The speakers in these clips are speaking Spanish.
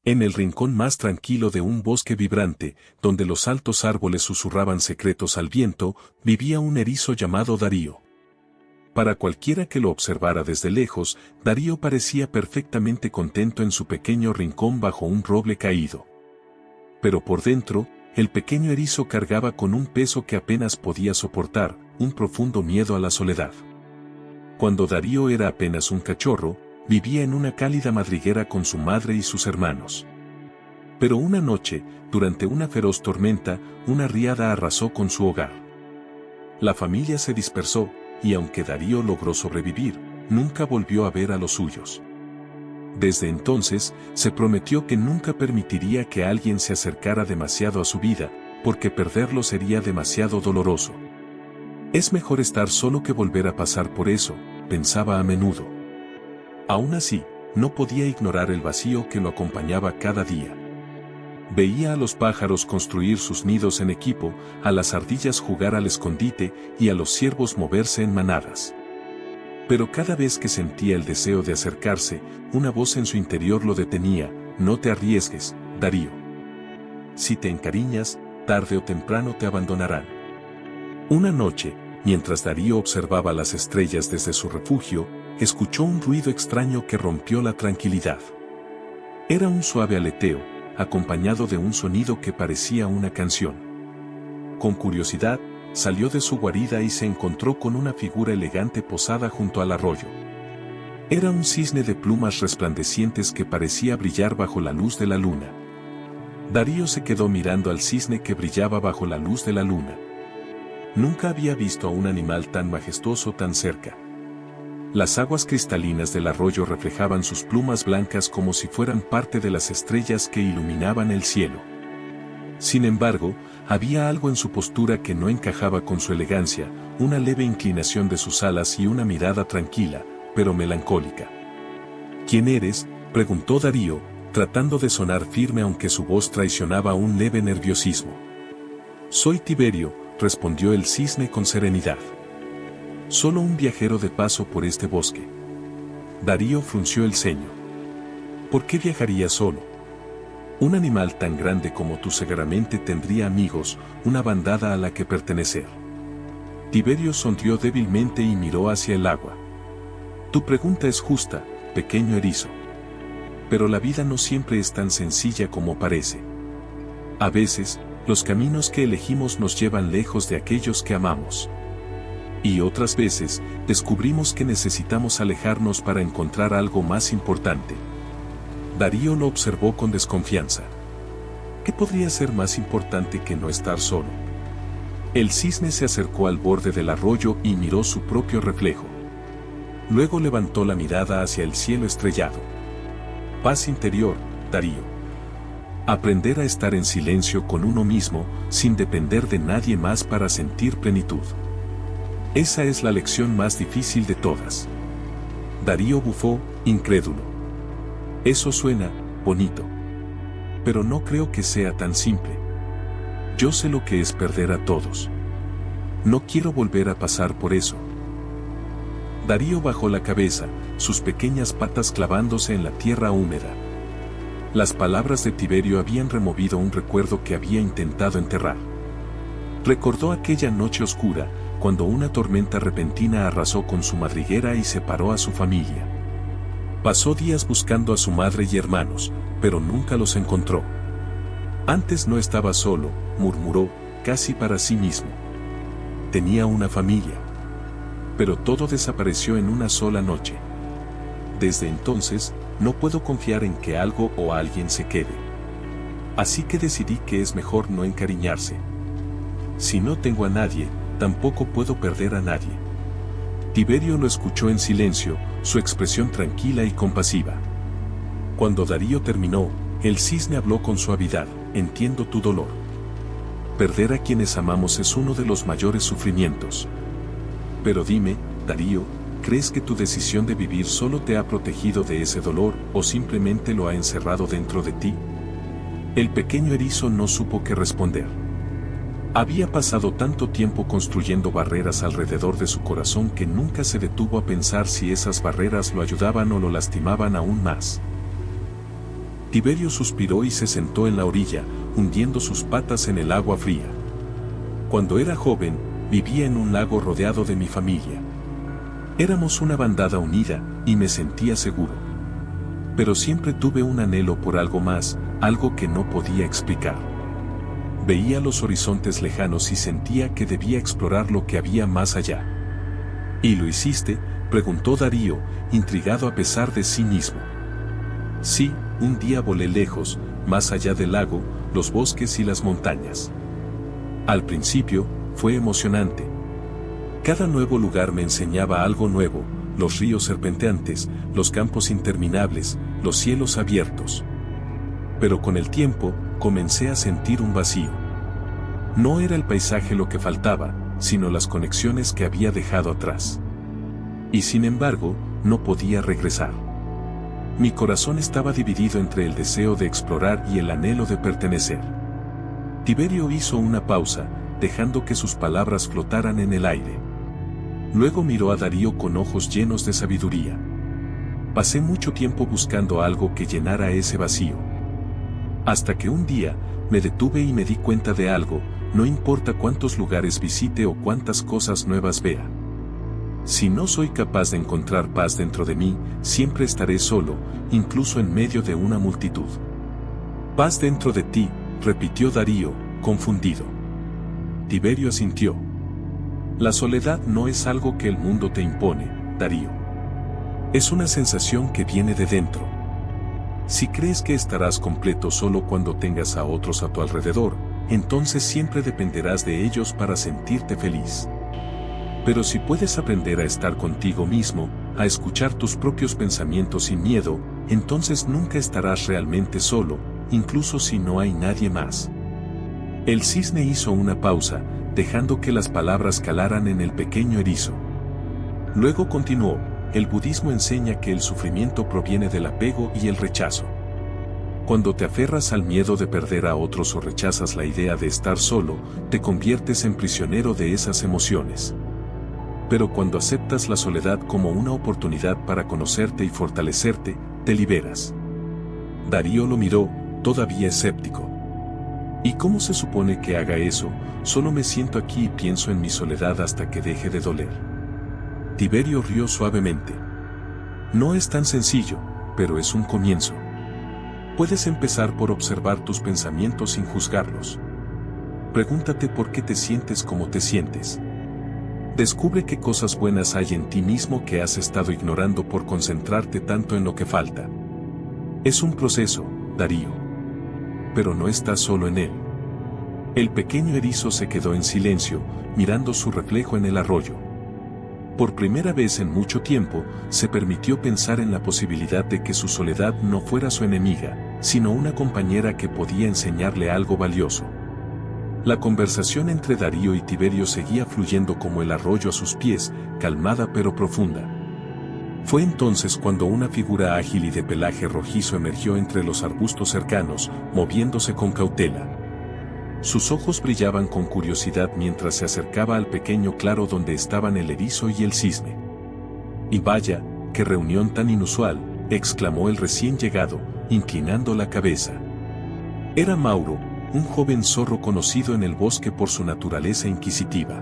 En el rincón más tranquilo de un bosque vibrante, donde los altos árboles susurraban secretos al viento, vivía un erizo llamado Darío. Para cualquiera que lo observara desde lejos, Darío parecía perfectamente contento en su pequeño rincón bajo un roble caído. Pero por dentro, el pequeño erizo cargaba con un peso que apenas podía soportar, un profundo miedo a la soledad. Cuando Darío era apenas un cachorro, vivía en una cálida madriguera con su madre y sus hermanos. Pero una noche, durante una feroz tormenta, una riada arrasó con su hogar. La familia se dispersó, y aunque Darío logró sobrevivir, nunca volvió a ver a los suyos. Desde entonces, se prometió que nunca permitiría que alguien se acercara demasiado a su vida, porque perderlo sería demasiado doloroso. Es mejor estar solo que volver a pasar por eso, pensaba a menudo. Aún así, no podía ignorar el vacío que lo acompañaba cada día. Veía a los pájaros construir sus nidos en equipo, a las ardillas jugar al escondite y a los ciervos moverse en manadas. Pero cada vez que sentía el deseo de acercarse, una voz en su interior lo detenía: no te arriesgues, Darío. Si te encariñas, tarde o temprano te abandonarán. Una noche, mientras Darío observaba las estrellas desde su refugio, escuchó un ruido extraño que rompió la tranquilidad. Era un suave aleteo, acompañado de un sonido que parecía una canción. Con curiosidad, salió de su guarida y se encontró con una figura elegante posada junto al arroyo. Era un cisne de plumas resplandecientes que parecía brillar bajo la luz de la luna. Darío se quedó mirando al cisne que brillaba bajo la luz de la luna. Nunca había visto a un animal tan majestuoso tan cerca. Las aguas cristalinas del arroyo reflejaban sus plumas blancas como si fueran parte de las estrellas que iluminaban el cielo. Sin embargo, había algo en su postura que no encajaba con su elegancia, una leve inclinación de sus alas y una mirada tranquila, pero melancólica. ¿Quién eres?, preguntó Darío, tratando de sonar firme aunque su voz traicionaba un leve nerviosismo. Soy Tiberio, respondió el cisne con serenidad. Solo un viajero de paso por este bosque. Darío frunció el ceño. ¿Por qué viajaría solo? Un animal tan grande como tú seguramente tendría amigos, una bandada a la que pertenecer. Tiberio sonrió débilmente y miró hacia el agua. Tu pregunta es justa, pequeño erizo. Pero la vida no siempre es tan sencilla como parece. A veces, los caminos que elegimos nos llevan lejos de aquellos que amamos. Y otras veces, descubrimos que necesitamos alejarnos para encontrar algo más importante. Darío lo observó con desconfianza. ¿Qué podría ser más importante que no estar solo? El cisne se acercó al borde del arroyo y miró su propio reflejo. Luego levantó la mirada hacia el cielo estrellado. Paz interior, Darío. Aprender a estar en silencio con uno mismo, sin depender de nadie más para sentir plenitud. Esa es la lección más difícil de todas. Darío bufó, incrédulo. Eso suena bonito. Pero no creo que sea tan simple. Yo sé lo que es perder a todos. No quiero volver a pasar por eso. Darío bajó la cabeza, sus pequeñas patas clavándose en la tierra húmeda. Las palabras de Tiberio habían removido un recuerdo que había intentado enterrar. Recordó aquella noche oscura, cuando una tormenta repentina arrasó con su madriguera y separó a su familia. Pasó días buscando a su madre y hermanos, pero nunca los encontró. Antes no estaba solo, murmuró, casi para sí mismo. Tenía una familia. Pero todo desapareció en una sola noche. Desde entonces, no puedo confiar en que algo o alguien se quede. Así que decidí que es mejor no encariñarse. Si no tengo a nadie, tampoco puedo perder a nadie. Tiberio lo escuchó en silencio, su expresión tranquila y compasiva. Cuando Darío terminó, el cisne habló con suavidad: entiendo tu dolor. Perder a quienes amamos es uno de los mayores sufrimientos. Pero dime, Darío, ¿crees que tu decisión de vivir solo te ha protegido de ese dolor o simplemente lo ha encerrado dentro de ti? El pequeño erizo no supo qué responder. Había pasado tanto tiempo construyendo barreras alrededor de su corazón que nunca se detuvo a pensar si esas barreras lo ayudaban o lo lastimaban aún más. Tiberio suspiró y se sentó en la orilla, hundiendo sus patas en el agua fría. Cuando era joven, vivía en un lago rodeado de mi familia. Éramos una bandada unida, y me sentía seguro. Pero siempre tuve un anhelo por algo más, algo que no podía explicar. Veía los horizontes lejanos y sentía que debía explorar lo que había más allá. ¿Y lo hiciste?, preguntó Darío, intrigado a pesar de sí mismo. Sí, un día volé lejos, más allá del lago, los bosques y las montañas. Al principio, fue emocionante. Cada nuevo lugar me enseñaba algo nuevo, los ríos serpenteantes, los campos interminables, los cielos abiertos. Pero con el tiempo, comencé a sentir un vacío. No era el paisaje lo que faltaba, sino las conexiones que había dejado atrás. Y sin embargo, no podía regresar. Mi corazón estaba dividido entre el deseo de explorar y el anhelo de pertenecer. Tiberio hizo una pausa, dejando que sus palabras flotaran en el aire. Luego miró a Darío con ojos llenos de sabiduría. Pasé mucho tiempo buscando algo que llenara ese vacío. Hasta que un día, me detuve y me di cuenta de algo, no importa cuántos lugares visite o cuántas cosas nuevas vea. Si no soy capaz de encontrar paz dentro de mí, siempre estaré solo, incluso en medio de una multitud. Paz dentro de ti, repitió Darío, confundido. Tiberio asintió. La soledad no es algo que el mundo te impone, Darío. Es una sensación que viene de dentro. Si crees que estarás completo solo cuando tengas a otros a tu alrededor, entonces siempre dependerás de ellos para sentirte feliz. Pero si puedes aprender a estar contigo mismo, a escuchar tus propios pensamientos sin miedo, entonces nunca estarás realmente solo, incluso si no hay nadie más. El cisne hizo una pausa, dejando que las palabras calaran en el pequeño erizo. Luego continuó, el budismo enseña que el sufrimiento proviene del apego y el rechazo. Cuando te aferras al miedo de perder a otros o rechazas la idea de estar solo, te conviertes en prisionero de esas emociones. Pero cuando aceptas la soledad como una oportunidad para conocerte y fortalecerte, te liberas. Darío lo miró, todavía escéptico. ¿Y cómo se supone que haga eso? Solo me siento aquí y pienso en mi soledad hasta que deje de doler. Tiberio rió suavemente. No es tan sencillo, pero es un comienzo. Puedes empezar por observar tus pensamientos sin juzgarlos. Pregúntate por qué te sientes como te sientes. Descubre qué cosas buenas hay en ti mismo que has estado ignorando por concentrarte tanto en lo que falta. Es un proceso, Darío. Pero no estás solo en él. El pequeño erizo se quedó en silencio, mirando su reflejo en el arroyo. Por primera vez en mucho tiempo, se permitió pensar en la posibilidad de que su soledad no fuera su enemiga, sino una compañera que podía enseñarle algo valioso. La conversación entre Darío y Tiberio seguía fluyendo como el arroyo a sus pies, calmada pero profunda. Fue entonces cuando una figura ágil y de pelaje rojizo emergió entre los arbustos cercanos, moviéndose con cautela. Sus ojos brillaban con curiosidad mientras se acercaba al pequeño claro donde estaban el erizo y el cisne. «Y vaya, qué reunión tan inusual», exclamó el recién llegado, inclinando la cabeza. Era Mauro, un joven zorro conocido en el bosque por su naturaleza inquisitiva.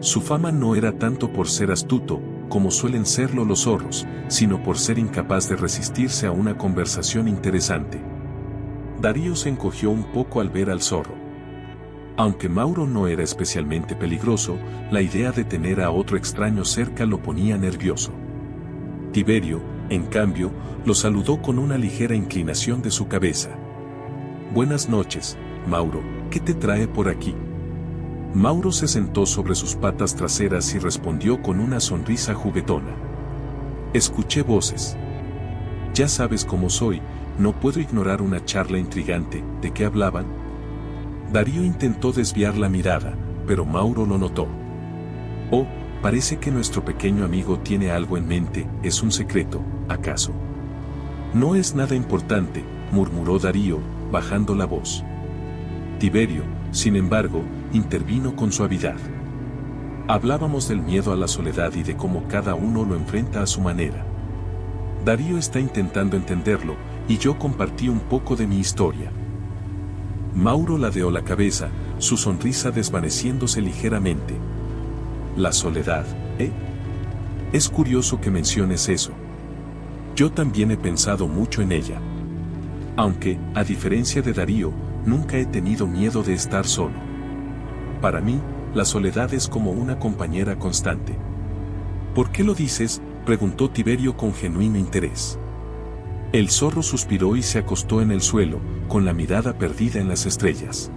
Su fama no era tanto por ser astuto, como suelen serlo los zorros, sino por ser incapaz de resistirse a una conversación interesante. Darío se encogió un poco al ver al zorro. Aunque Mauro no era especialmente peligroso, la idea de tener a otro extraño cerca lo ponía nervioso. Tiberio, en cambio, lo saludó con una ligera inclinación de su cabeza. «Buenas noches, Mauro, ¿qué te trae por aquí?» Mauro se sentó sobre sus patas traseras y respondió con una sonrisa juguetona. «Escuché voces. Ya sabes cómo soy, no puedo ignorar una charla intrigante. ¿De qué hablaban?» Darío intentó desviar la mirada, pero Mauro lo notó. «Oh, parece que nuestro pequeño amigo tiene algo en mente. ¿Es un secreto, acaso?» «No es nada importante», murmuró Darío, bajando la voz. Tiberio, sin embargo, intervino con suavidad. «Hablábamos del miedo a la soledad y de cómo cada uno lo enfrenta a su manera. Darío está intentando entenderlo, y yo compartí un poco de mi historia. Mauro ladeó la cabeza, su sonrisa desvaneciéndose ligeramente. La soledad, ¿eh? Es curioso que menciones eso. Yo también he pensado mucho en ella. Aunque, a diferencia de Darío, nunca he tenido miedo de estar solo. Para mí, la soledad es como una compañera constante. ¿Por qué lo dices?, preguntó Tiberio con genuino interés. El zorro suspiró y se acostó en el suelo, con la mirada perdida en las estrellas.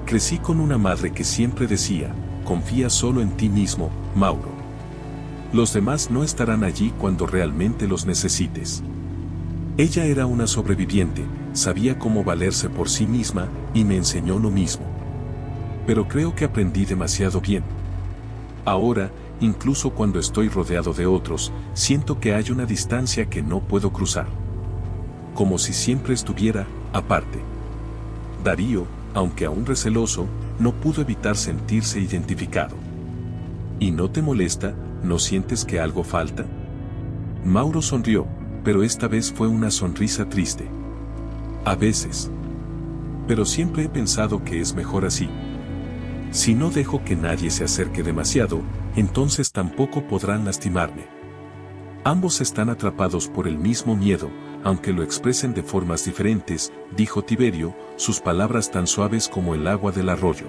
Crecí con una madre que siempre decía, confía solo en ti mismo, Mauro. Los demás no estarán allí cuando realmente los necesites. Ella era una sobreviviente, sabía cómo valerse por sí misma, y me enseñó lo mismo. Pero creo que aprendí demasiado bien. Ahora, incluso cuando estoy rodeado de otros, siento que hay una distancia que no puedo cruzar. Como si siempre estuviera, aparte. Darío, aunque aún receloso, no pudo evitar sentirse identificado. ¿Y no te molesta? ¿No sientes que algo falta? Mauro sonrió, pero esta vez fue una sonrisa triste. A veces. Pero siempre he pensado que es mejor así. Si no dejo que nadie se acerque demasiado, entonces tampoco podrán lastimarme. Ambos están atrapados por el mismo miedo, aunque lo expresen de formas diferentes, dijo Tiberio, sus palabras tan suaves como el agua del arroyo.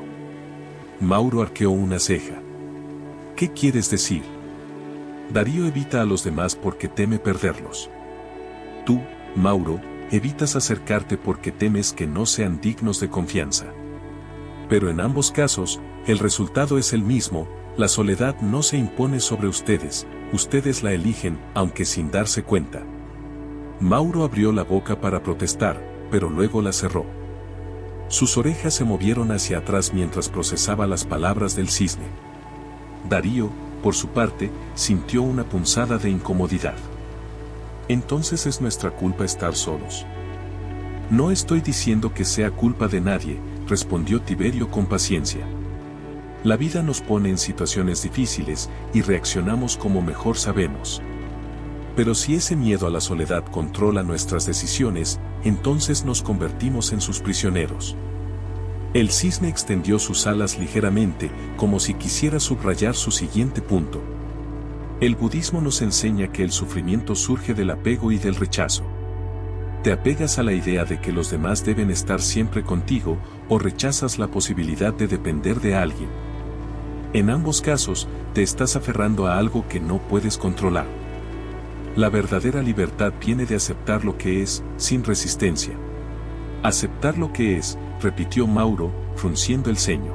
Mauro arqueó una ceja. ¿Qué quieres decir? Darío evita a los demás porque teme perderlos. Tú, Mauro, evitas acercarte porque temes que no sean dignos de confianza. Pero en ambos casos, el resultado es el mismo, la soledad no se impone sobre ustedes, ustedes la eligen, aunque sin darse cuenta. Mauro abrió la boca para protestar, pero luego la cerró. Sus orejas se movieron hacia atrás mientras procesaba las palabras del cisne. Darío, por su parte, sintió una punzada de incomodidad. Entonces es nuestra culpa estar solos. No estoy diciendo que sea culpa de nadie, respondió Tiberio con paciencia. La vida nos pone en situaciones difíciles y reaccionamos como mejor sabemos. Pero si ese miedo a la soledad controla nuestras decisiones, entonces nos convertimos en sus prisioneros. El cisne extendió sus alas ligeramente, como si quisiera subrayar su siguiente punto. El budismo nos enseña que el sufrimiento surge del apego y del rechazo. Te apegas a la idea de que los demás deben estar siempre contigo, o rechazas la posibilidad de depender de alguien. En ambos casos, te estás aferrando a algo que no puedes controlar. La verdadera libertad viene de aceptar lo que es, sin resistencia. Aceptar lo que es, repitió Mauro, frunciendo el ceño.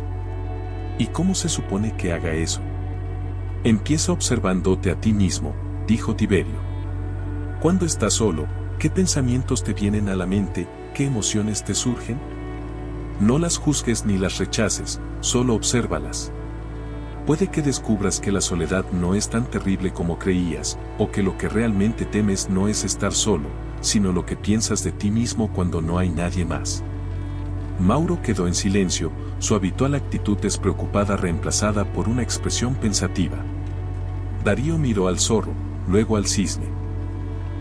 ¿Y cómo se supone que haga eso? Empieza observándote a ti mismo, dijo Tiberio. Cuando estás solo, ¿qué pensamientos te vienen a la mente? ¿Qué emociones te surgen? No las juzgues ni las rechaces, solo obsérvalas. Puede que descubras que la soledad no es tan terrible como creías, o que lo que realmente temes no es estar solo, sino lo que piensas de ti mismo cuando no hay nadie más. Mauro quedó en silencio, su habitual actitud despreocupada reemplazada por una expresión pensativa. Darío miró al zorro, luego al cisne.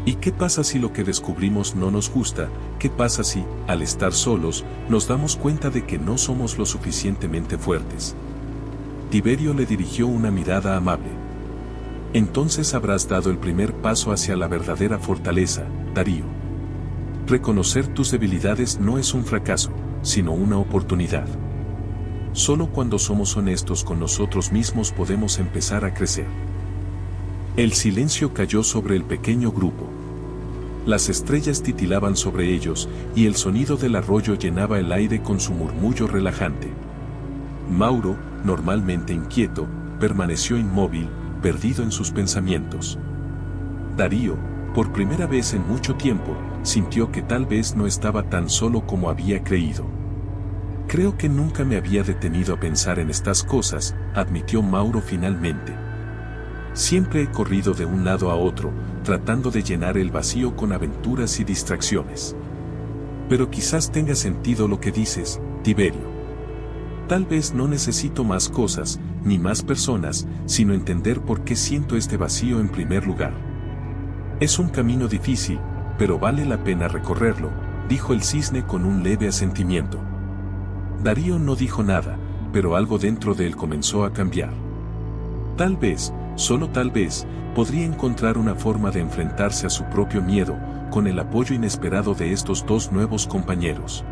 ¿Y qué pasa si lo que descubrimos no nos gusta? ¿Qué pasa si, al estar solos, nos damos cuenta de que no somos lo suficientemente fuertes? Tiberio le dirigió una mirada amable. Entonces habrás dado el primer paso hacia la verdadera fortaleza, Darío. Reconocer tus debilidades no es un fracaso, sino una oportunidad. Solo cuando somos honestos con nosotros mismos podemos empezar a crecer. El silencio cayó sobre el pequeño grupo. Las estrellas titilaban sobre ellos, y el sonido del arroyo llenaba el aire con su murmullo relajante. Mauro, normalmente inquieto, permaneció inmóvil, perdido en sus pensamientos. Darío, por primera vez en mucho tiempo, sintió que tal vez no estaba tan solo como había creído. Creo que nunca me había detenido a pensar en estas cosas, admitió Mauro finalmente. Siempre he corrido de un lado a otro, tratando de llenar el vacío con aventuras y distracciones. Pero quizás tenga sentido lo que dices, Tiberio. Tal vez no necesito más cosas, ni más personas, sino entender por qué siento este vacío en primer lugar. Es un camino difícil, pero vale la pena recorrerlo, dijo el cisne con un leve asentimiento. Darío no dijo nada, pero algo dentro de él comenzó a cambiar. Tal vez, solo tal vez, podría encontrar una forma de enfrentarse a su propio miedo, con el apoyo inesperado de estos dos nuevos compañeros.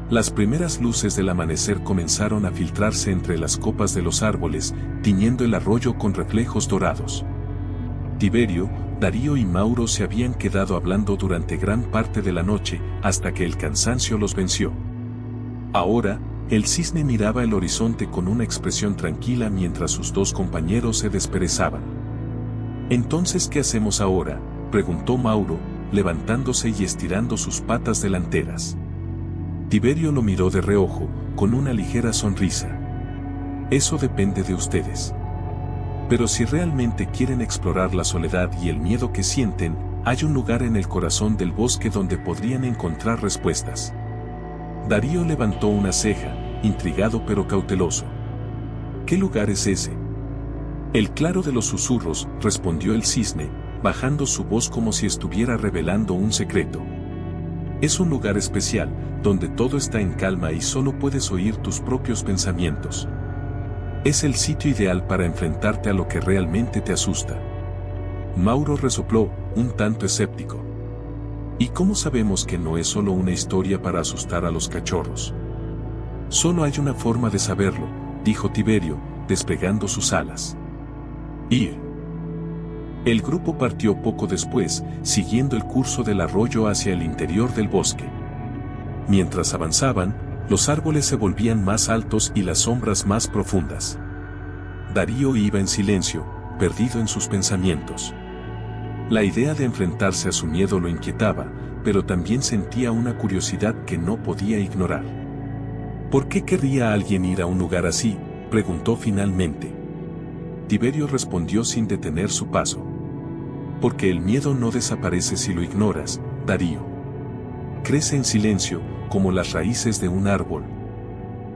Las primeras luces del amanecer comenzaron a filtrarse entre las copas de los árboles, tiñendo el arroyo con reflejos dorados. Tiberio, Darío y Mauro se habían quedado hablando durante gran parte de la noche, hasta que el cansancio los venció. Ahora, el cisne miraba el horizonte con una expresión tranquila mientras sus dos compañeros se desperezaban. «¿Entonces qué hacemos ahora?», preguntó Mauro, levantándose y estirando sus patas delanteras. Tiberio lo miró de reojo, con una ligera sonrisa. «Eso depende de ustedes. Pero si realmente quieren explorar la soledad y el miedo que sienten, hay un lugar en el corazón del bosque donde podrían encontrar respuestas». Darío levantó una ceja, intrigado pero cauteloso. «¿Qué lugar es ese?». «El claro de los susurros», respondió el cisne, bajando su voz como si estuviera revelando un secreto. «Es un lugar especial, donde todo está en calma y solo puedes oír tus propios pensamientos. Es el sitio ideal para enfrentarte a lo que realmente te asusta». Mauro resopló, un tanto escéptico. «¿Y cómo sabemos que no es solo una historia para asustar a los cachorros?». «Solo hay una forma de saberlo», dijo Tiberio, despegando sus alas. «Ir». El grupo partió poco después, siguiendo el curso del arroyo hacia el interior del bosque. Mientras avanzaban, los árboles se volvían más altos y las sombras más profundas. Darío iba en silencio, perdido en sus pensamientos. La idea de enfrentarse a su miedo lo inquietaba, pero también sentía una curiosidad que no podía ignorar. «¿Por qué querría alguien ir a un lugar así?», preguntó finalmente. Tiberio respondió sin detener su paso. «Porque el miedo no desaparece si lo ignoras, Darío. Crece en silencio, como las raíces de un árbol.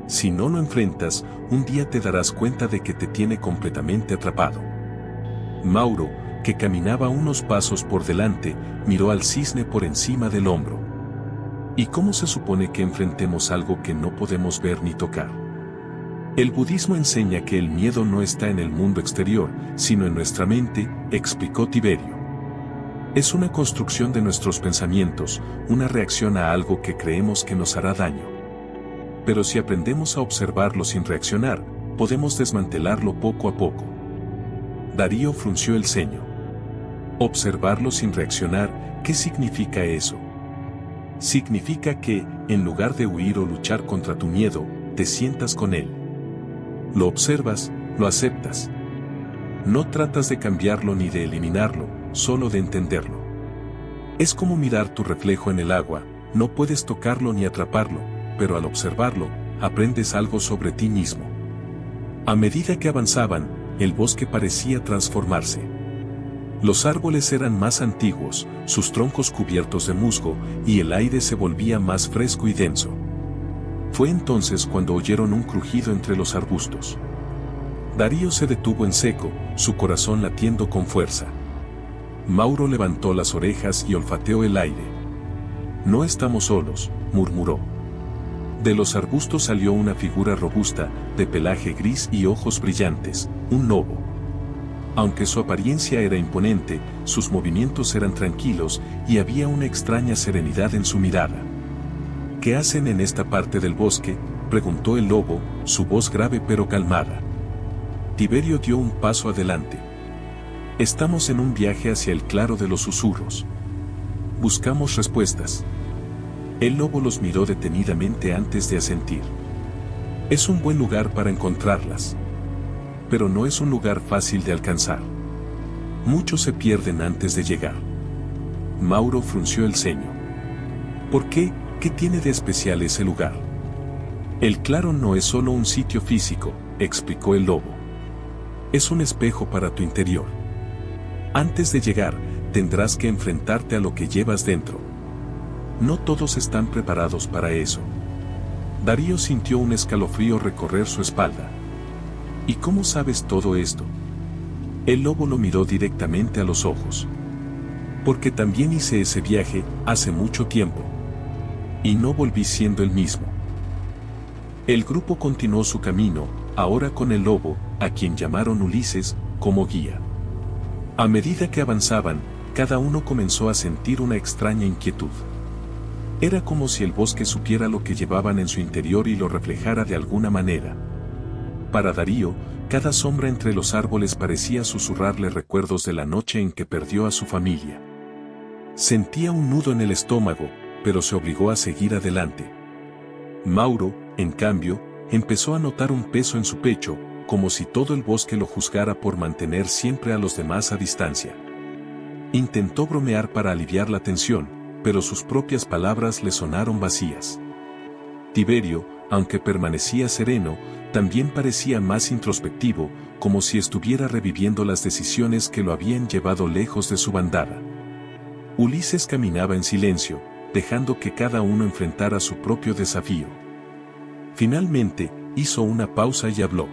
Si no lo enfrentas, un día te darás cuenta de que te tiene completamente atrapado». Mauro, que caminaba unos pasos por delante, miró al cisne por encima del hombro. «¿Y cómo se supone que enfrentemos algo que no podemos ver ni tocar?». «El budismo enseña que el miedo no está en el mundo exterior, sino en nuestra mente», explicó Tiberio. «Es una construcción de nuestros pensamientos, una reacción a algo que creemos que nos hará daño. Pero si aprendemos a observarlo sin reaccionar, podemos desmantelarlo poco a poco». Darío frunció el ceño. «Observarlo sin reaccionar, ¿qué significa eso?». «Significa que, en lugar de huir o luchar contra tu miedo, te sientas con él. Lo observas, lo aceptas. No tratas de cambiarlo ni de eliminarlo, solo de entenderlo. Es como mirar tu reflejo en el agua, no puedes tocarlo ni atraparlo, pero al observarlo, aprendes algo sobre ti mismo». A medida que avanzaban, el bosque parecía transformarse. Los árboles eran más antiguos, sus troncos cubiertos de musgo, y el aire se volvía más fresco y denso. Fue entonces cuando oyeron un crujido entre los arbustos. Darío se detuvo en seco, su corazón latiendo con fuerza. Mauro levantó las orejas y olfateó el aire. «No estamos solos», murmuró. De los arbustos salió una figura robusta, de pelaje gris y ojos brillantes, un lobo. Aunque su apariencia era imponente, sus movimientos eran tranquilos y había una extraña serenidad en su mirada. «¿Qué hacen en esta parte del bosque?», preguntó el lobo, su voz grave pero calmada. Tiberio dio un paso adelante. «Estamos en un viaje hacia el claro de los susurros. Buscamos respuestas». El lobo los miró detenidamente antes de asentir. «Es un buen lugar para encontrarlas. Pero no es un lugar fácil de alcanzar. Muchos se pierden antes de llegar». Mauro frunció el ceño. «¿Por qué? ¿Qué tiene de especial ese lugar?». «El claro no es solo un sitio físico», explicó el lobo. «Es un espejo para tu interior. Antes de llegar, tendrás que enfrentarte a lo que llevas dentro. No todos están preparados para eso». Darío sintió un escalofrío recorrer su espalda. «¿Y cómo sabes todo esto?». El lobo lo miró directamente a los ojos. Porque también hice ese viaje hace mucho tiempo. Y no volví siendo el mismo. El grupo continuó su camino, ahora con el lobo, a quien llamaron Ulises, como guía. A medida que avanzaban, cada uno comenzó a sentir una extraña inquietud. Era como si el bosque supiera lo que llevaban en su interior y lo reflejara de alguna manera. Para Darío, cada sombra entre los árboles parecía susurrarle recuerdos de la noche en que perdió a su familia. Sentía un nudo en el estómago, pero se obligó a seguir adelante. Mauro, en cambio, empezó a notar un peso en su pecho, como si todo el bosque lo juzgara por mantener siempre a los demás a distancia. Intentó bromear para aliviar la tensión, pero sus propias palabras le sonaron vacías. Tiberio, aunque permanecía sereno, también parecía más introspectivo, como si estuviera reviviendo las decisiones que lo habían llevado lejos de su bandada. Ulises caminaba en silencio, dejando que cada uno enfrentara su propio desafío. Finalmente, hizo una pausa y habló.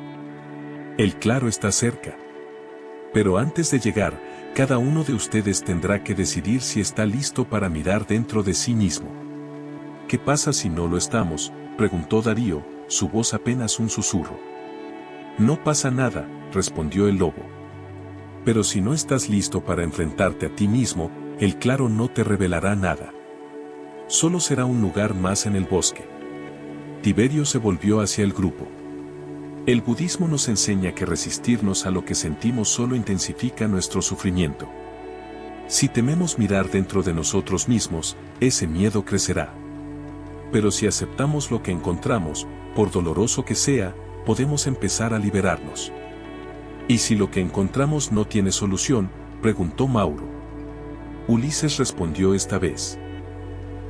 El claro está cerca. Pero antes de llegar, cada uno de ustedes tendrá que decidir si está listo para mirar dentro de sí mismo. ¿Qué pasa si no lo estamos?, preguntó Darío, su voz apenas un susurro. No pasa nada, respondió el lobo. Pero si no estás listo para enfrentarte a ti mismo, el claro no te revelará nada. Solo será un lugar más en el bosque. Tiberio se volvió hacia el grupo. El budismo nos enseña que resistirnos a lo que sentimos solo intensifica nuestro sufrimiento. Si tememos mirar dentro de nosotros mismos, ese miedo crecerá. Pero si aceptamos lo que encontramos, por doloroso que sea, podemos empezar a liberarnos. ¿Y si lo que encontramos no tiene solución?, preguntó Mauro. Ulises respondió esta vez.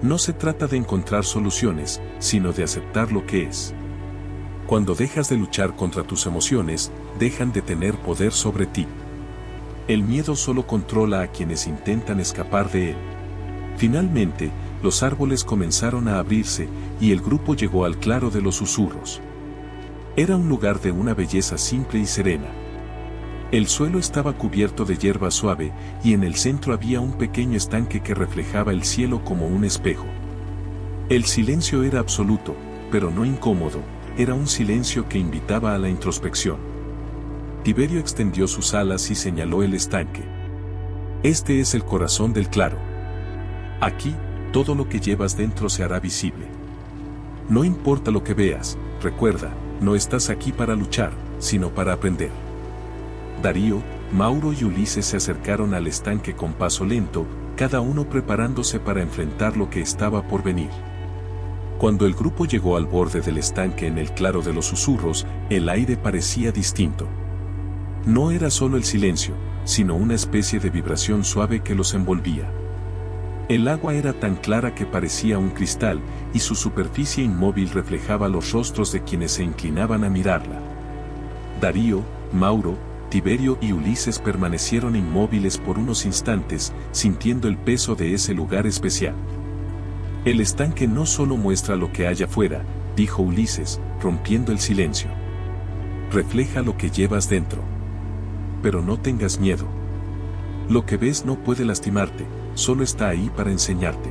No se trata de encontrar soluciones, sino de aceptar lo que es. Cuando dejas de luchar contra tus emociones, dejan de tener poder sobre ti. El miedo solo controla a quienes intentan escapar de él. Finalmente, los árboles comenzaron a abrirse, y el grupo llegó al claro de los susurros. Era un lugar de una belleza simple y serena. El suelo estaba cubierto de hierba suave, y en el centro había un pequeño estanque que reflejaba el cielo como un espejo. El silencio era absoluto, pero no incómodo, era un silencio que invitaba a la introspección. Tiberio extendió sus alas y señaló el estanque. Este es el corazón del claro. Aquí, todo lo que llevas dentro se hará visible. No importa lo que veas, recuerda, no estás aquí para luchar, sino para aprender. Darío, Mauro y Ulises se acercaron al estanque con paso lento, cada uno preparándose para enfrentar lo que estaba por venir. Cuando el grupo llegó al borde del estanque en el claro de los susurros, el aire parecía distinto. No era solo el silencio, sino una especie de vibración suave que los envolvía. El agua era tan clara que parecía un cristal, y su superficie inmóvil reflejaba los rostros de quienes se inclinaban a mirarla. Darío, Mauro, Tiberio y Ulises permanecieron inmóviles por unos instantes, sintiendo el peso de ese lugar especial. El estanque no solo muestra lo que hay afuera, dijo Ulises, rompiendo el silencio. Refleja lo que llevas dentro. Pero no tengas miedo. Lo que ves no puede lastimarte, solo está ahí para enseñarte.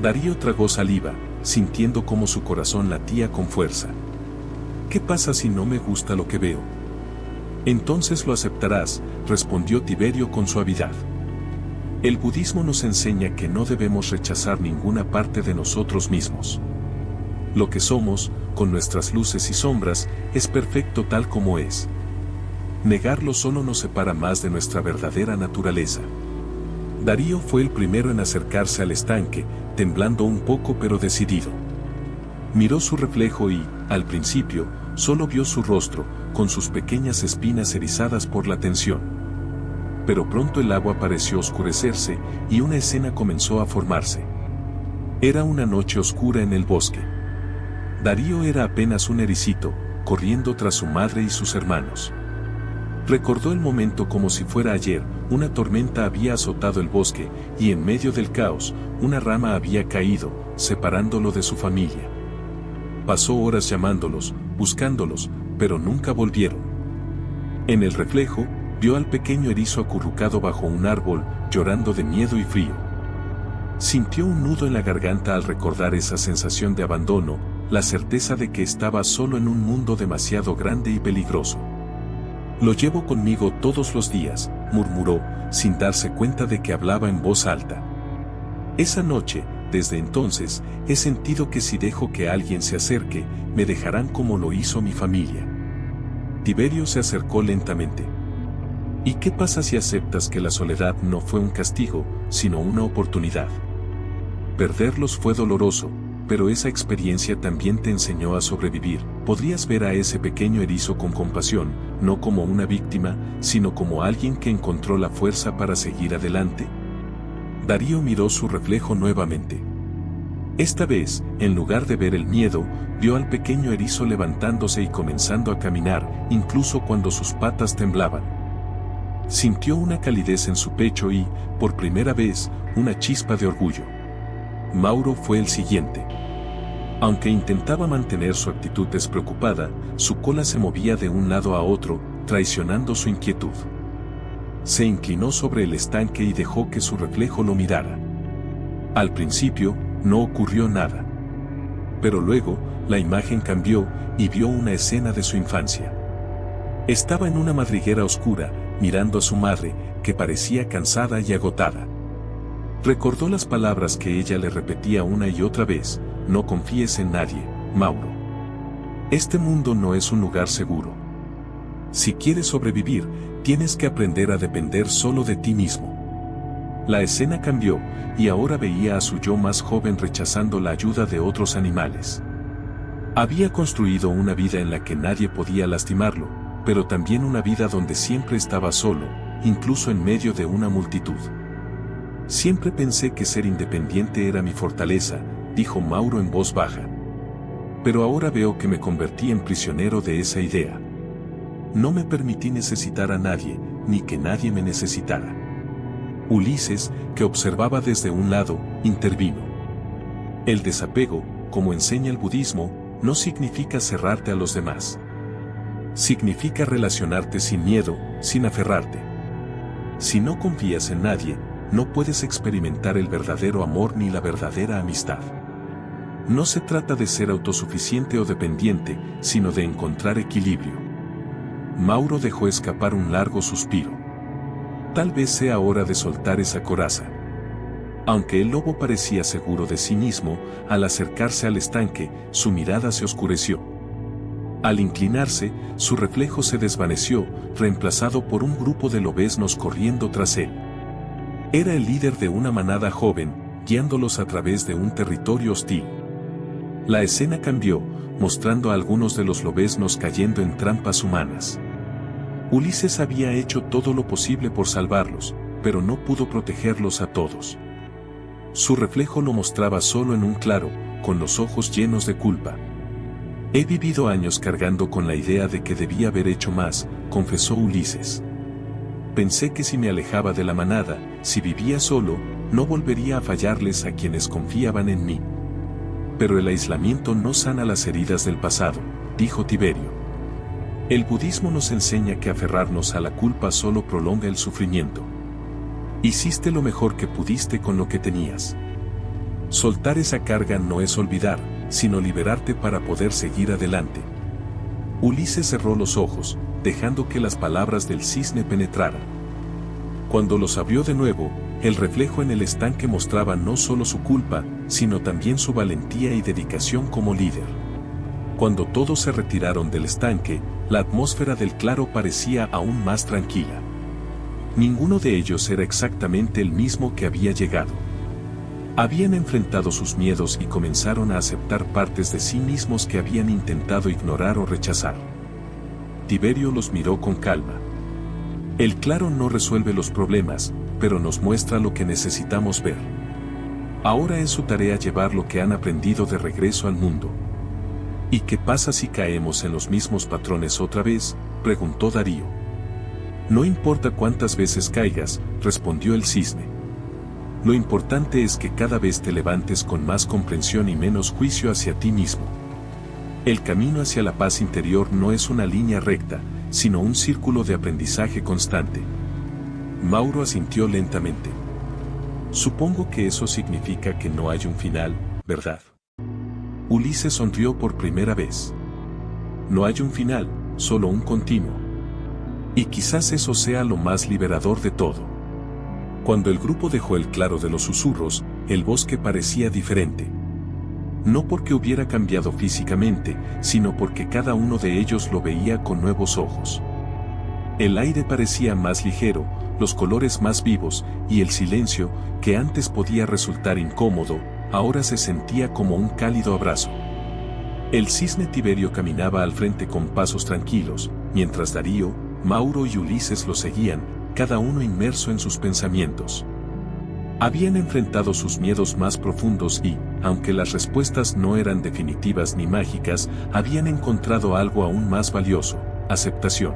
Darío tragó saliva, sintiendo cómo su corazón latía con fuerza. ¿Qué pasa si no me gusta lo que veo? Entonces lo aceptarás, respondió Tiberio con suavidad. El budismo nos enseña que no debemos rechazar ninguna parte de nosotros mismos. Lo que somos, con nuestras luces y sombras, es perfecto tal como es. Negarlo solo nos separa más de nuestra verdadera naturaleza. Darío fue el primero en acercarse al estanque, temblando un poco pero decidido. Miró su reflejo y, al principio, solo vio su rostro, con sus pequeñas espinas erizadas por la tensión. Pero pronto el agua pareció oscurecerse, y una escena comenzó a formarse. Era una noche oscura en el bosque. Darío era apenas un ericito, corriendo tras su madre y sus hermanos. Recordó el momento como si fuera ayer, una tormenta había azotado el bosque, y en medio del caos, una rama había caído, separándolo de su familia. Pasó horas llamándolos, buscándolos, pero nunca volvieron. En el reflejo, vio al pequeño erizo acurrucado bajo un árbol, llorando de miedo y frío. Sintió un nudo en la garganta al recordar esa sensación de abandono, la certeza de que estaba solo en un mundo demasiado grande y peligroso. Lo llevo conmigo todos los días, murmuró, sin darse cuenta de que hablaba en voz alta. Esa noche, desde entonces, he sentido que si dejo que alguien se acerque, me dejarán como lo hizo mi familia. Tiberio se acercó lentamente. ¿Y qué pasa si aceptas que la soledad no fue un castigo, sino una oportunidad? Perderlos fue doloroso, pero esa experiencia también te enseñó a sobrevivir. Podrías ver a ese pequeño erizo con compasión, no como una víctima, sino como alguien que encontró la fuerza para seguir adelante. Darío miró su reflejo nuevamente. Esta vez, en lugar de ver el miedo, vio al pequeño erizo levantándose y comenzando a caminar, incluso cuando sus patas temblaban. Sintió una calidez en su pecho y, por primera vez, una chispa de orgullo. Mauro fue el siguiente. Aunque intentaba mantener su actitud despreocupada, su cola se movía de un lado a otro, traicionando su inquietud. Se inclinó sobre el estanque y dejó que su reflejo lo mirara. Al principio, no ocurrió nada. Pero luego, la imagen cambió y vio una escena de su infancia. Estaba en una madriguera oscura, mirando a su madre, que parecía cansada y agotada. Recordó las palabras que ella le repetía una y otra vez: no confíes en nadie, Mauro. Este mundo no es un lugar seguro. Si quieres sobrevivir, tienes que aprender a depender solo de ti mismo. La escena cambió, y ahora veía a su yo más joven rechazando la ayuda de otros animales. Había construido una vida en la que nadie podía lastimarlo, pero también una vida donde siempre estaba solo, incluso en medio de una multitud. Siempre pensé que ser independiente era mi fortaleza, dijo Mauro en voz baja. Pero ahora veo que me convertí en prisionero de esa idea. No me permití necesitar a nadie, ni que nadie me necesitara. Ulises, que observaba desde un lado, intervino. El desapego, como enseña el budismo, no significa cerrarte a los demás. Significa relacionarte sin miedo, sin aferrarte. Si no confías en nadie, no puedes experimentar el verdadero amor ni la verdadera amistad. No se trata de ser autosuficiente o dependiente, sino de encontrar equilibrio. Mauro dejó escapar un largo suspiro. Tal vez sea hora de soltar esa coraza. Aunque el lobo parecía seguro de sí mismo, al acercarse al estanque, su mirada se oscureció. Al inclinarse, su reflejo se desvaneció, reemplazado por un grupo de lobeznos corriendo tras él. Era el líder de una manada joven, guiándolos a través de un territorio hostil. La escena cambió, mostrando a algunos de los lobeznos cayendo en trampas humanas. Ulises había hecho todo lo posible por salvarlos, pero no pudo protegerlos a todos. Su reflejo lo mostraba solo en un claro, con los ojos llenos de culpa. He vivido años cargando con la idea de que debía haber hecho más, confesó Ulises. Pensé que si me alejaba de la manada, si vivía solo, no volvería a fallarles a quienes confiaban en mí. Pero el aislamiento no sana las heridas del pasado, dijo Tiberio. El budismo nos enseña que aferrarnos a la culpa solo prolonga el sufrimiento. Hiciste lo mejor que pudiste con lo que tenías. Soltar esa carga no es olvidar, sino liberarte para poder seguir adelante. Ulises cerró los ojos, dejando que las palabras del cisne penetraran. Cuando los abrió de nuevo, el reflejo en el estanque mostraba no solo su culpa, sino también su valentía y dedicación como líder. Cuando todos se retiraron del estanque, la atmósfera del claro parecía aún más tranquila. Ninguno de ellos era exactamente el mismo que había llegado. Habían enfrentado sus miedos y comenzaron a aceptar partes de sí mismos que habían intentado ignorar o rechazar. Tiberio los miró con calma. El claro no resuelve los problemas, pero nos muestra lo que necesitamos ver. Ahora es su tarea llevar lo que han aprendido de regreso al mundo. ¿Y qué pasa si caemos en los mismos patrones otra vez?, preguntó Darío. No importa cuántas veces caigas, respondió el cisne. Lo importante es que cada vez te levantes con más comprensión y menos juicio hacia ti mismo. El camino hacia la paz interior no es una línea recta, sino un círculo de aprendizaje constante. Mauro asintió lentamente. Supongo que eso significa que no hay un final, ¿verdad? Ulises sonrió por primera vez. No hay un final, solo un continuo. Y quizás eso sea lo más liberador de todo. Cuando el grupo dejó el claro de los susurros, el bosque parecía diferente. No porque hubiera cambiado físicamente, sino porque cada uno de ellos lo veía con nuevos ojos. El aire parecía más ligero, los colores más vivos, y el silencio, que antes podía resultar incómodo, ahora se sentía como un cálido abrazo. El cisne Tiberio caminaba al frente con pasos tranquilos, mientras Darío, Mauro y Ulises lo seguían, cada uno inmerso en sus pensamientos. Habían enfrentado sus miedos más profundos y, aunque las respuestas no eran definitivas ni mágicas, habían encontrado algo aún más valioso: aceptación.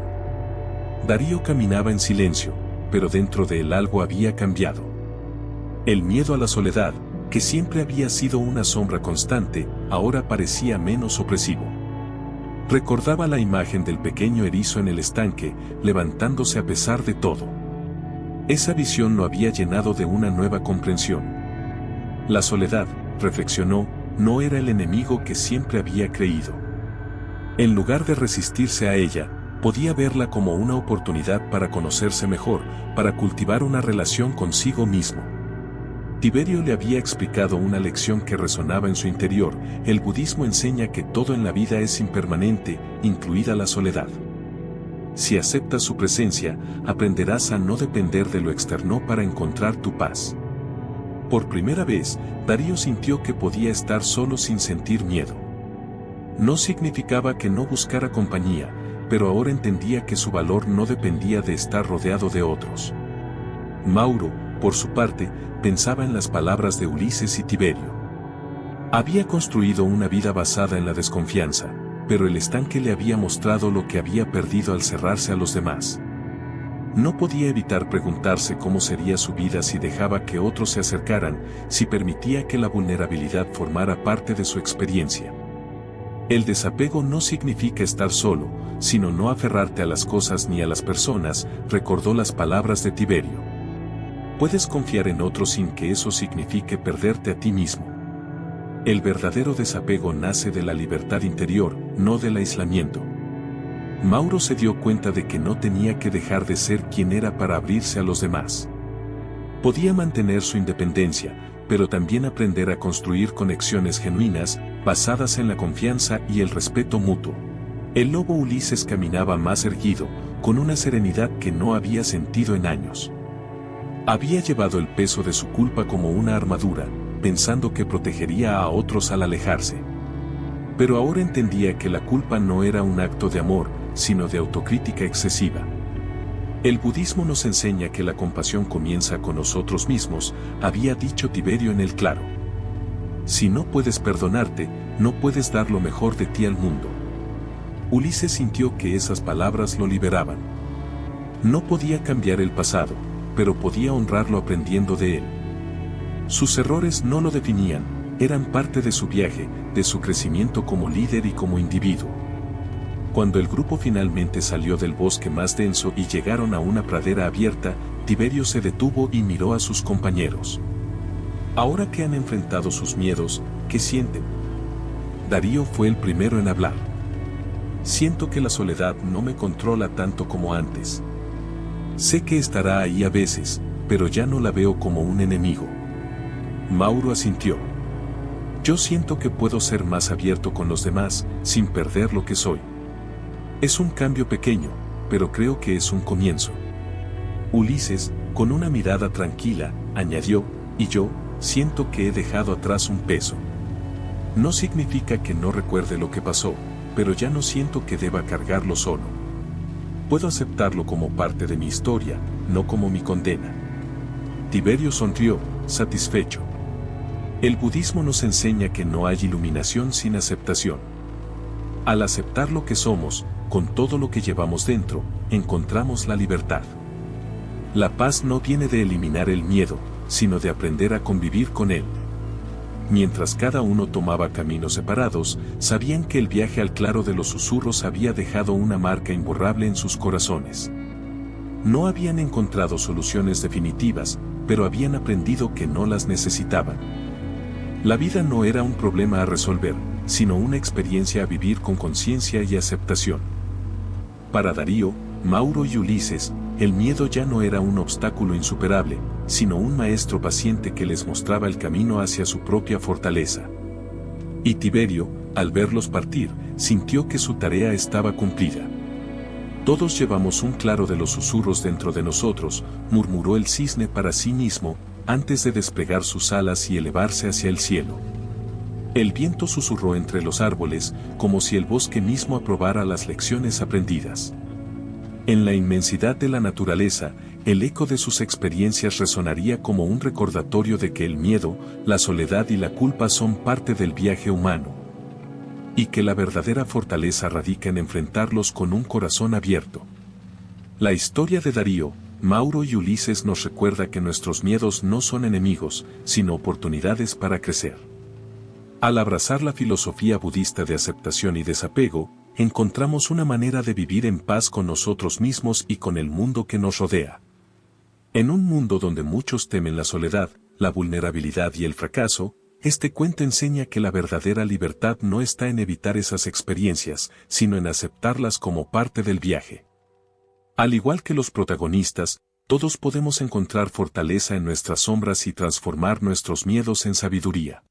Darío caminaba en silencio, pero dentro de él algo había cambiado. El miedo a la soledad, que siempre había sido una sombra constante, ahora parecía menos opresivo. Recordaba la imagen del pequeño erizo en el estanque, levantándose a pesar de todo. Esa visión lo había llenado de una nueva comprensión. La soledad, reflexionó, no era el enemigo que siempre había creído. En lugar de resistirse a ella, podía verla como una oportunidad para conocerse mejor, para cultivar una relación consigo mismo. Tiberio le había explicado una lección que resonaba en su interior: el budismo enseña que todo en la vida es impermanente, incluida la soledad. Si aceptas su presencia, aprenderás a no depender de lo externo para encontrar tu paz. Por primera vez, Darío sintió que podía estar solo sin sentir miedo. No significaba que no buscara compañía, pero ahora entendía que su valor no dependía de estar rodeado de otros. Mauro, por su parte, pensaba en las palabras de Ulises y Tiberio. Había construido una vida basada en la desconfianza, pero el estanque le había mostrado lo que había perdido al cerrarse a los demás. No podía evitar preguntarse cómo sería su vida si dejaba que otros se acercaran, si permitía que la vulnerabilidad formara parte de su experiencia. El desapego no significa estar solo, sino no aferrarte a las cosas ni a las personas, recordó las palabras de Tiberio. Puedes confiar en otros sin que eso signifique perderte a ti mismo. El verdadero desapego nace de la libertad interior, no del aislamiento. Mauro se dio cuenta de que no tenía que dejar de ser quien era para abrirse a los demás. Podía mantener su independencia, pero también aprender a construir conexiones genuinas, basadas en la confianza y el respeto mutuo. El lobo Ulises caminaba más erguido, con una serenidad que no había sentido en años. Había llevado el peso de su culpa como una armadura, pensando que protegería a otros al alejarse. Pero ahora entendía que la culpa no era un acto de amor, sino de autocrítica excesiva. El budismo nos enseña que la compasión comienza con nosotros mismos, había dicho Tiberio en el claro. Si no puedes perdonarte, no puedes dar lo mejor de ti al mundo. Ulises sintió que esas palabras lo liberaban. No podía cambiar el pasado, pero podía honrarlo aprendiendo de él. Sus errores no lo definían, eran parte de su viaje, de su crecimiento como líder y como individuo. Cuando el grupo finalmente salió del bosque más denso y llegaron a una pradera abierta, Tiberio se detuvo y miró a sus compañeros. Ahora que han enfrentado sus miedos, ¿qué sienten? Darío fue el primero en hablar. Siento que la soledad no me controla tanto como antes. Sé que estará ahí a veces, pero ya no la veo como un enemigo. Mauro asintió. Yo siento que puedo ser más abierto con los demás, sin perder lo que soy. Es un cambio pequeño, pero creo que es un comienzo. Ulises, con una mirada tranquila, añadió, y yo, siento que he dejado atrás un peso. No significa que no recuerde lo que pasó, pero ya no siento que deba cargarlo solo. Puedo aceptarlo como parte de mi historia, no como mi condena. Tiberio sonrió, satisfecho. El budismo nos enseña que no hay iluminación sin aceptación. Al aceptar lo que somos, con todo lo que llevamos dentro, encontramos la libertad. La paz no viene de eliminar el miedo, sino de aprender a convivir con él. Mientras cada uno tomaba caminos separados, sabían que el viaje al claro de los susurros había dejado una marca imborrable en sus corazones. No habían encontrado soluciones definitivas, pero habían aprendido que no las necesitaban. La vida no era un problema a resolver, sino una experiencia a vivir con conciencia y aceptación. Para Darío, Mauro y Ulises, el miedo ya no era un obstáculo insuperable, sino un maestro paciente que les mostraba el camino hacia su propia fortaleza. Y Tiberio, al verlos partir, sintió que su tarea estaba cumplida. Todos llevamos un claro de los susurros dentro de nosotros, murmuró el cisne para sí mismo, antes de desplegar sus alas y elevarse hacia el cielo. El viento susurró entre los árboles, como si el bosque mismo aprobara las lecciones aprendidas. En la inmensidad de la naturaleza, el eco de sus experiencias resonaría como un recordatorio de que el miedo, la soledad y la culpa son parte del viaje humano. Y que la verdadera fortaleza radica en enfrentarlos con un corazón abierto. La historia de Darío, Mauro y Ulises nos recuerda que nuestros miedos no son enemigos, sino oportunidades para crecer. Al abrazar la filosofía budista de aceptación y desapego, encontramos una manera de vivir en paz con nosotros mismos y con el mundo que nos rodea. En un mundo donde muchos temen la soledad, la vulnerabilidad y el fracaso, este cuento enseña que la verdadera libertad no está en evitar esas experiencias, sino en aceptarlas como parte del viaje. Al igual que los protagonistas, todos podemos encontrar fortaleza en nuestras sombras y transformar nuestros miedos en sabiduría.